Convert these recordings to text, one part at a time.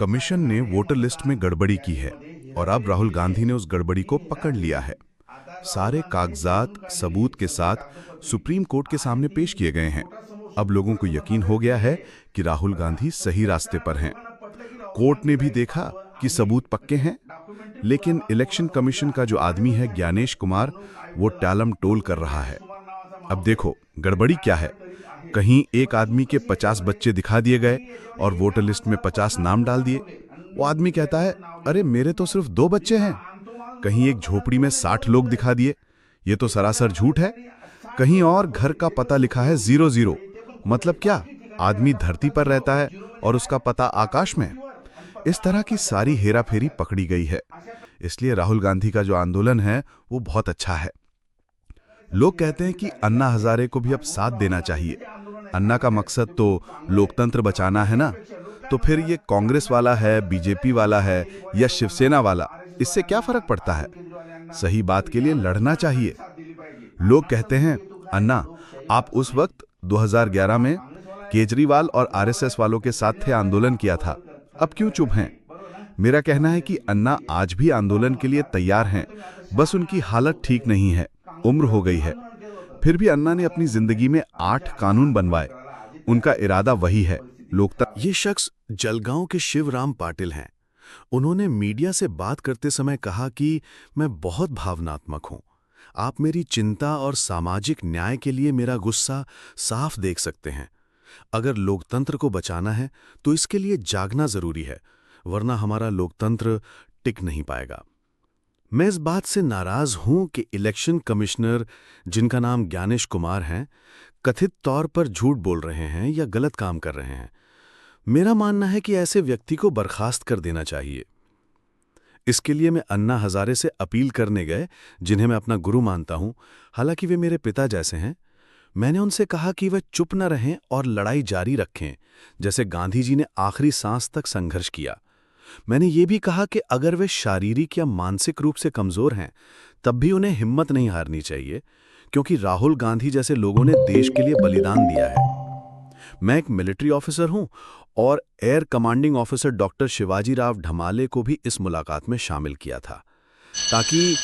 Commission ने voter list में गड़बड़ी की है और अब राहुल गांधी ने उस गड़बड़ी को पकड़ लिया है। सारे कागजात सबूत के साथ सुप्रीम कोर्ट के सामने पेश किए गए हैं। अब लोगों को यकीन हो गया है कि राहुल गांधी सही रास्ते पर हैं। कोर्ट ने भी देखा कि सबूत पक्के हैं, लेकिन इलेक्शन कमीशन का जो आदमी है ज्ञानेश कुमार, वो टालम टोल कर रहा है। अब देखो गड़बड़ी क्या है। कहीं एक आदमी के 50 बच्चे दिखा दिए गए और वोटर लिस्ट में 50 नाम डाल दिए। वो आदमी कहता है, अरे मेरे तो सिर्फ 2 बच्चे हैं। कहीं एक झोपड़ी में 60 लोग दिखा दिए। ये तो सरासर झूठ है। कहीं और घर का पता लिखा है 00। मतलब क्या, आदमी धरती पर रहता है और उसका पता आकाश में। इस तरह की सारी हेराफेरी पकड़ी गई है। इसलिए राहुल गांधी का जो आंदोलन है वो बहुत अच्छा है। लोग कहते हैं कि अन्ना हजारे को भी अब साथ देना चाहिए। अन्ना का मकसद तो लोकतंत्र बचाना है ना, तो फिर ये कांग्रेस वाला है, बीजेपी वाला है या शिवसेना वाला, इससे क्या फर्क पड़ता है। सही बात के लिए लड़ना चाहिए। लोग कहते हैं, अन्ना आप उस वक्त 2011 में केजरीवाल और आरएसएस वालों के साथ थे, आंदोलन किया था, अब क्यों चुप हैं। मेरा कहना है कि अन्ना आज भी आंदोलन के लिए तैयार हैं, बस उनकी हालत ठीक नहीं है, उम्र हो गई है। फिर भी अन्ना ने अपनी जिंदगी में 8 कानून बनवाए। उनका इरादा वही है, लोकतंत्र। ये शख्स जलगांव के शिवराम पाटिल हैं। उन्होंने मीडिया से बात करते समय कहा कि मैं बहुत भावनात्मक हूं। आप मेरी चिंता और सामाजिक न्याय के लिए मेरा गुस्सा साफ देख सकते हैं। अगर लोकतंत्र को बचाना है तो इसके लिए जागना जरूरी है, वरना हमारा लोकतंत्र टिक नहीं पाएगा। मैं इस बात से नाराज हूं कि इलेक्शन कमिश्नर, जिनका नाम ज्ञानेश कुमार है, कथित तौर पर झूठ बोल रहे हैं या गलत काम कर रहे हैं। मेरा मानना है कि ऐसे व्यक्ति को बर्खास्त कर देना चाहिए। इसके लिए मैं अन्ना हजारे से अपील करने गए, जिन्हें मैं अपना गुरु मानता हूं, हालांकि वे मेरे पिता जैसे हैं। मैंने उनसे कहा कि वे चुप न रहें और लड़ाई जारी रखें, जैसे गांधी जी ने आखिरी सांस तक संघर्ष किया। मैंने ये भी कहा कि अगर वे शारीरिक या मानसिक रूप से कमजोर हैं, तब भी उन्हें हिम्मत नहीं हारनी चाहिए, क्योंकि राहुल गांधी जैसे लोगों ने देश के लिए बलिदान दिया है। मैं एक मिलिट्री ऑफिसर हूं और air commanding officer doctor Shivaji Rao Dhamale को भी इस मुलाकात में शामिल किया था, ताकि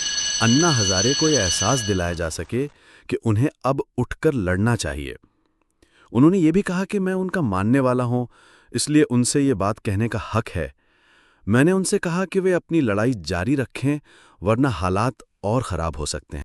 अन्ना हजारे को यह एहसास दिलाया जा सके कि उन्हें अब उठकर लड़ना चाहिए। उन्होंने ये भी कहा कि मैं उनका मानने वाला हूं, इसलिए उनसे ये बात कहने का हक है। मैंने उनसे कहा कि वे अपनी लड़ाई जारी रखें, वरना हालात और खराब हो सकते हैं।